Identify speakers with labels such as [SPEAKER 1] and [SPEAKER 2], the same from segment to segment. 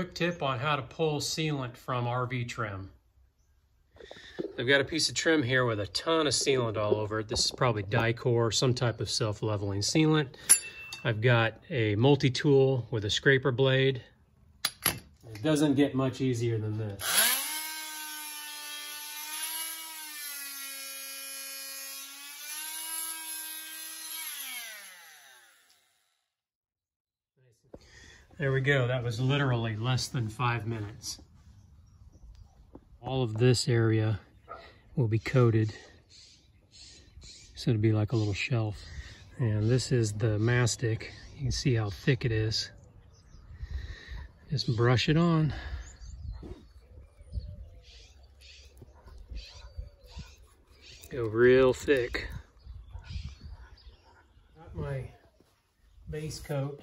[SPEAKER 1] Quick tip on how to pull sealant from RV trim. I've got a piece of trim here with a ton of sealant all over it. This is probably Dicor, some type of self-leveling sealant. I've got a multi-tool with a scraper blade. It doesn't get much easier than this. There we go. That was literally less than 5 minutes. All of this area will be coated, so it'll be like a little shelf. And this is the mastic. You can see how thick it is. Just brush it on. Go real thick. Got my base coat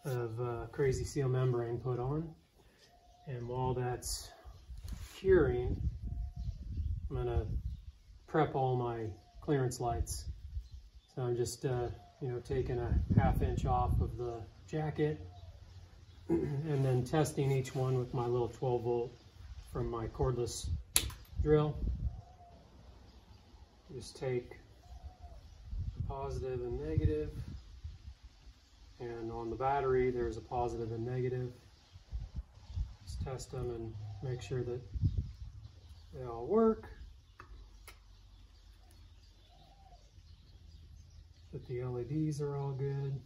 [SPEAKER 1] of Crazy-Seal membrane put on, and while that's curing, I'm gonna prep all my clearance lights. So I'm just taking a 1/2 inch off of the jacket and then testing each one with my little 12 volt from my cordless drill. Just take positive and negative. And on the battery, there's a positive and negative. Just test them and make sure that they all work. That the LEDs are all good.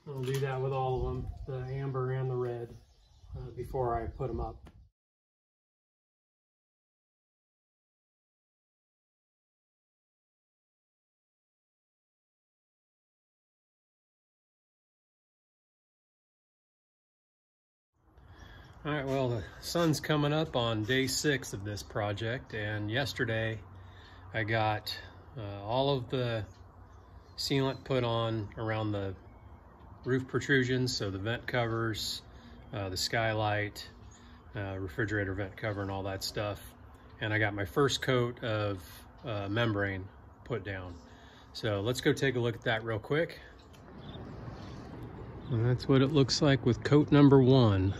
[SPEAKER 1] I'll do that with all of them, the amber and the red, before I put them up. All right, well, the sun's coming up on day 6 of this project, and yesterday I got all of the sealant put on around the roof protrusions, so the vent covers, the skylight, refrigerator vent cover and all that stuff. And I got my first coat of membrane put down. So let's go take a look at that real quick. And that's what it looks like with coat number 1.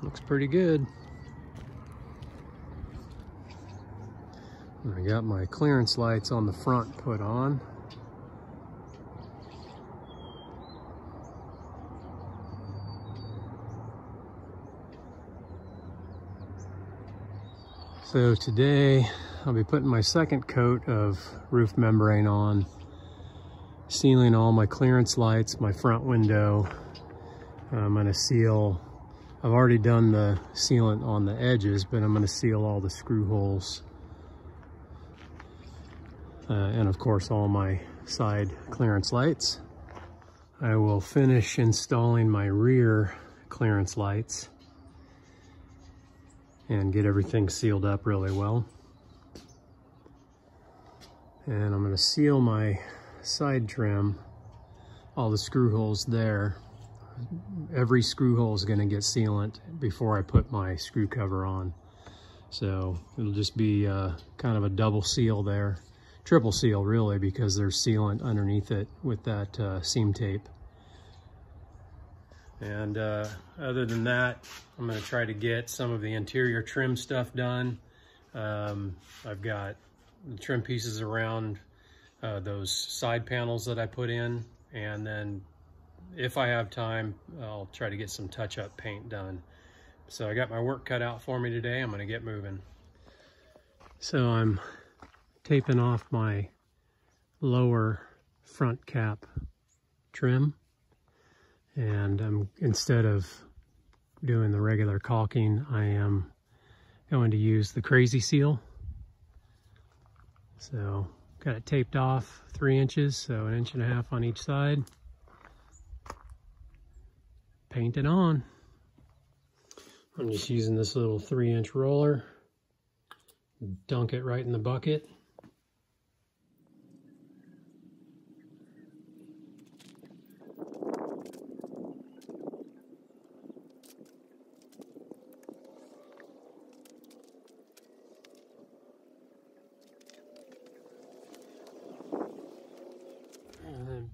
[SPEAKER 1] Looks pretty good. I got my clearance lights on the front put on. So today I'll be putting my second coat of roof membrane on, sealing all my clearance lights, my front window. I'm going to seal. I've already done the sealant on the edges, but I'm going to seal all the screw holes. And of course all my side clearance lights. I will finish installing my rear clearance lights and get everything sealed up really well. And I'm going to seal my side trim, all the screw holes there. Every screw hole is going to get sealant before I put my screw cover on. So it'll just be kind of a double seal there. Triple seal really, because there's sealant underneath it with that seam tape. And other than that, I'm going to try to get some of the interior trim stuff done. I've got the trim pieces around those side panels that I put in, and then if I have time, I'll try to get some touch-up paint done. So I got my work cut out for me today. I'm gonna get moving. So I'm taping off my lower front cap trim, and instead of doing the regular caulking, I am going to use the Crazy-Seal. So got it taped off 3 inches, so 1.5 inches on each side. Paint it on. I'm just using this little 3-inch roller. Dunk it right in the bucket.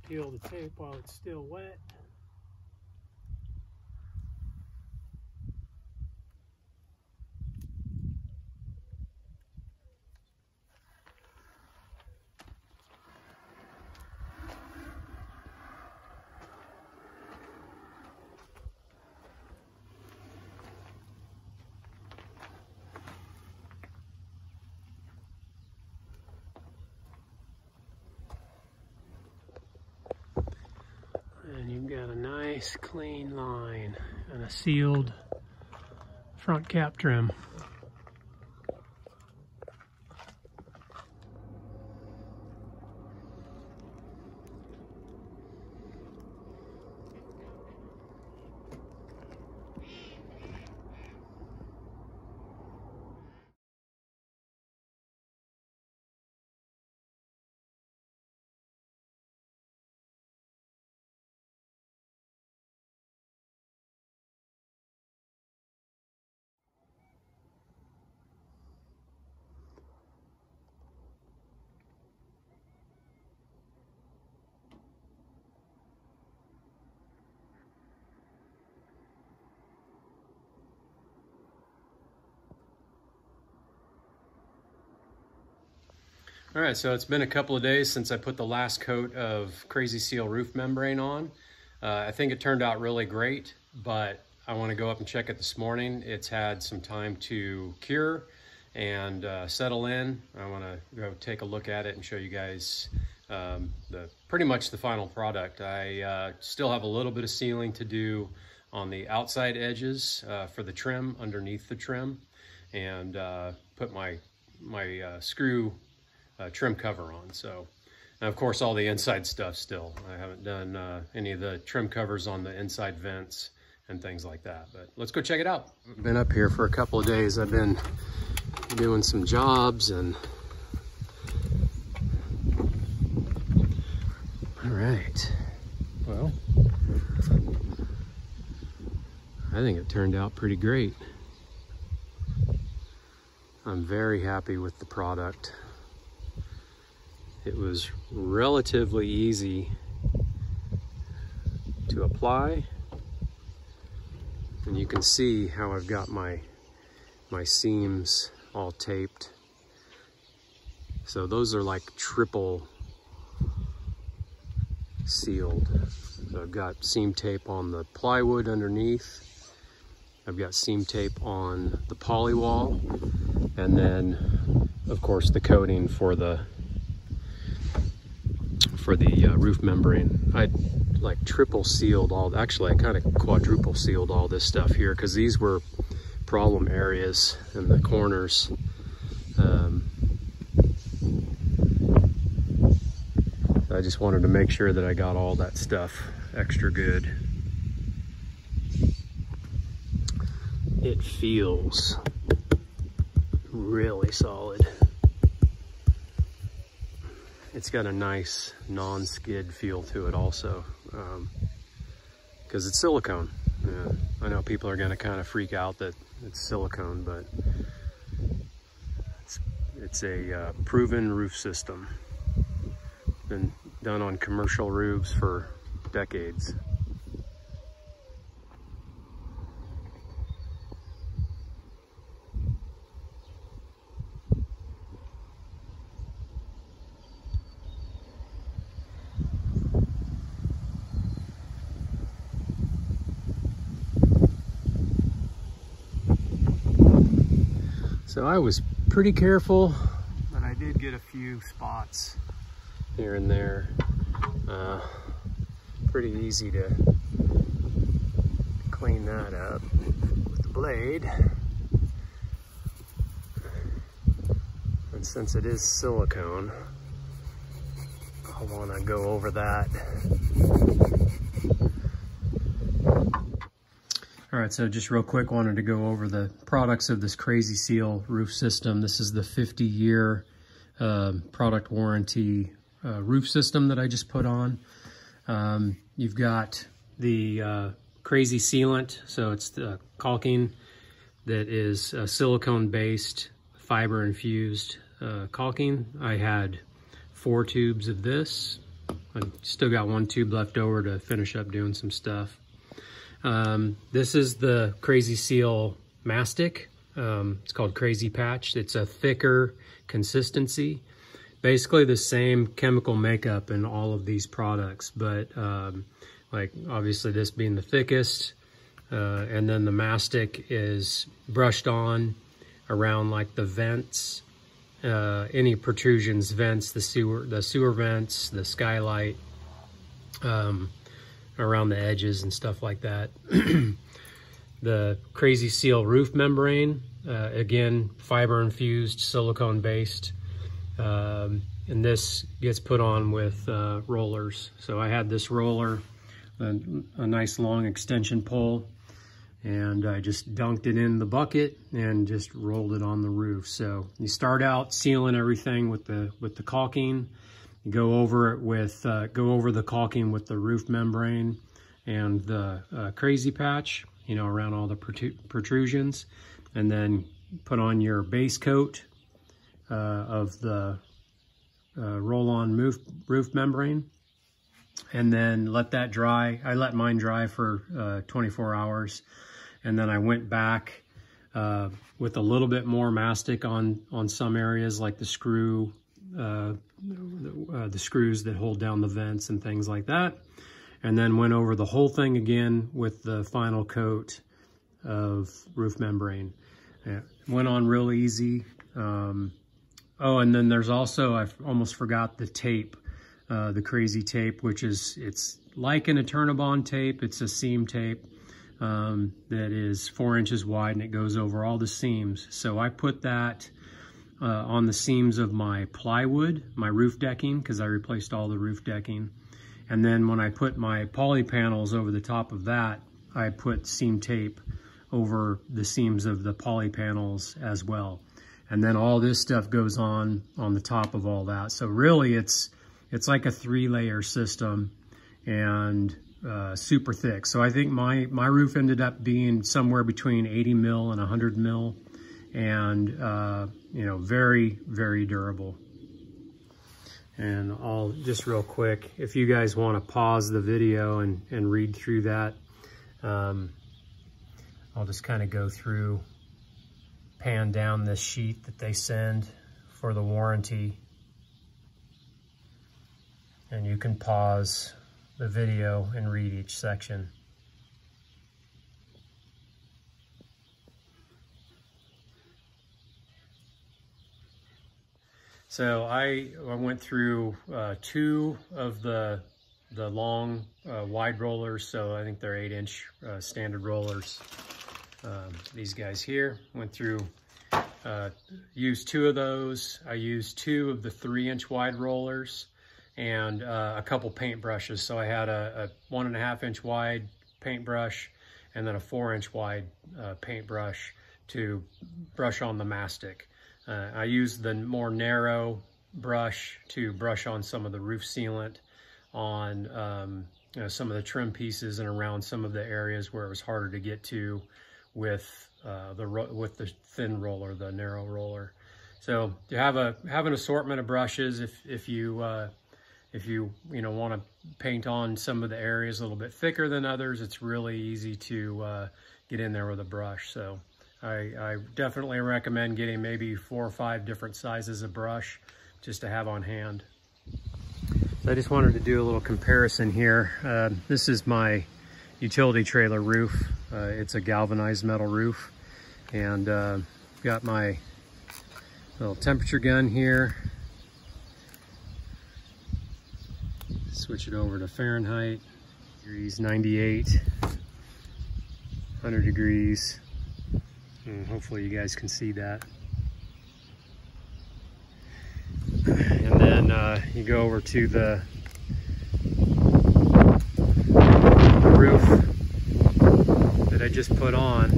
[SPEAKER 1] peel the tape while it's still wet. And you've got a nice clean line and a sealed front cap trim. All right, so it's been a couple of days since I put the last coat of Crazy-Seal roof membrane on. I think it turned out really great, but I want to go up and check it this morning. It's had some time to cure and settle in. I want to go take a look at it and show you guys pretty much the final product. I still have a little bit of sealing to do on the outside edges for the trim, underneath the trim, and put my screw trim cover on. So, and of course, all the inside stuff still. I haven't done any of the trim covers on the inside vents and things like that, but let's go check it out. I've been up here for a couple of days. I've been doing some jobs and all right. Well, I think it turned out pretty great. I'm very happy with the product. It was relatively easy to apply, and you can see how I've got my seams all taped. So those are like triple sealed. So I've got seam tape on the plywood underneath. I've got seam tape on the poly wall, and then of course the coating for the roof membrane. I like triple sealed all, actually I kind of quadruple sealed all this stuff here because these were problem areas in the corners. I just wanted to make sure that I got all that stuff extra good. It feels really solid. It's got a nice non-skid feel to it also, because it's silicone. I know people are going to kind of freak out that it's silicone, but it's a proven roof system. Been done on commercial roofs for decades. So I was pretty careful, but I did get a few spots here and there. Pretty easy to clean that up with the blade. And since it is silicone, I want to go over that. All right, so just real quick, wanted to go over the products of this Crazy-Seal roof system. This is the 50-year product warranty roof system that I just put on. You've got the Crazy Sealant, so it's the caulking that is silicone-based, fiber-infused caulking. I had 4 tubes of this, I still got one tube left over to finish up doing some stuff. This is the Crazy-Seal Mastic. It's called Crazy Patch. It's a thicker consistency. Basically the same chemical makeup in all of these products, but like obviously this being the thickest, and then the mastic is brushed on around like the vents, any protrusions, vents, the sewer vents, the skylight, around the edges and stuff like that. The Crazy-Seal roof membrane, again, fiber infused, silicone based, and this gets put on with rollers. So I had this roller, a nice long extension pole, and I just dunked it in the bucket and just rolled it on the roof. So you start out sealing everything with the caulking. You go over it with the caulking with the roof membrane and the Crazy Patch, you know, around all the protrusions, and then put on your base coat of the roll-on roof membrane, and then let that dry. I let mine dry for 24 hours, and then I went back with a little bit more mastic on some areas, like the screw, the screws that hold down the vents and things like that, and then went over the whole thing again with the final coat of roof membrane. It went on real easy. Oh, and then there's also, I almost forgot, the tape, the Crazy tape, which is, it's like an Eternabond tape. It's a seam tape that is 4 inches wide, and it goes over all the seams. So I put that on the seams of my plywood, my roof decking, because I replaced all the roof decking. And then when I put my poly panels over the top of that, I put seam tape over the seams of the poly panels as well. And then all this stuff goes on the top of all that. So really it's like a 3-layer system, and super thick. So I think my roof ended up being somewhere between 80 mil and 100 mil, and you know, very, very durable. And I'll just real quick, if you guys want to pause the video and read through that, I'll just kind of go through, pan down this sheet that they send for the warranty, and you can pause the video and read each section. So I went through 2 of the long wide rollers, so I think they're 8-inch standard rollers. These guys here, went through, used 2 of those. I used 2 of the 3-inch wide rollers, and a couple paint brushes. So I had a 1.5-inch wide paintbrush, and then a 4-inch wide paintbrush to brush on the mastic. I used the more narrow brush to brush on some of the roof sealant on you know, some of the trim pieces and around some of the areas where it was harder to get to with the thin roller, the narrow roller. So you have an assortment of brushes if you want to paint on some of the areas a little bit thicker than others. It's really easy to get in there with a brush. So I definitely recommend getting maybe 4 or 5 different sizes of brush just to have on hand. So I just wanted to do a little comparison here. This is my utility trailer roof. It's a galvanized metal roof, and got my little temperature gun here. Switch it over to Fahrenheit. Degrees 98, 100 degrees. And hopefully you guys can see that. And then you go over to the roof that I just put on.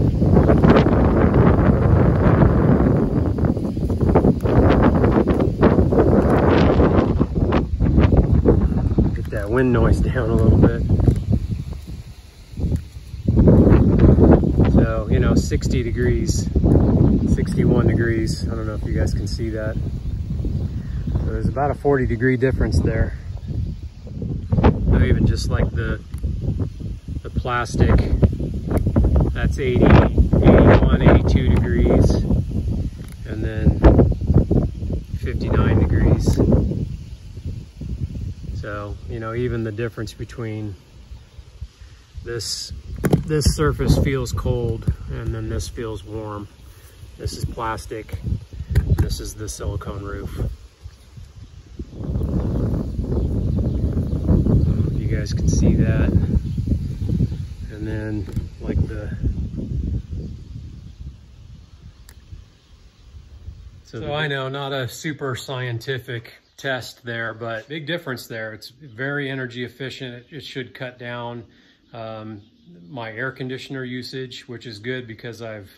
[SPEAKER 1] Get that wind noise down a little bit. So, you know, 60 degrees, 61 degrees. I don't know if you guys can see that. So there's about a 40-degree difference there. know, even just like the plastic, that's 80, 81, 82 degrees, and then 59 degrees. So, you know, even the difference between this surface feels cold and then this feels warm. This is plastic, and this is the silicone roof. You guys can see that. And then like so I know, not a super scientific test there, but big difference there. It's very energy efficient. It should cut down my air conditioner usage, which is good because I've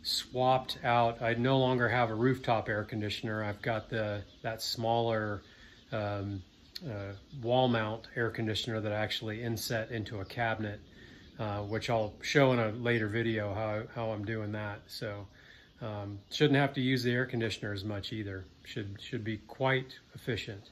[SPEAKER 1] swapped out. I no longer have a rooftop air conditioner. I've got that smaller wall mount air conditioner that I actually inset into a cabinet, which I'll show in a later video how I'm doing that. So shouldn't have to use the air conditioner as much either. Should be quite efficient.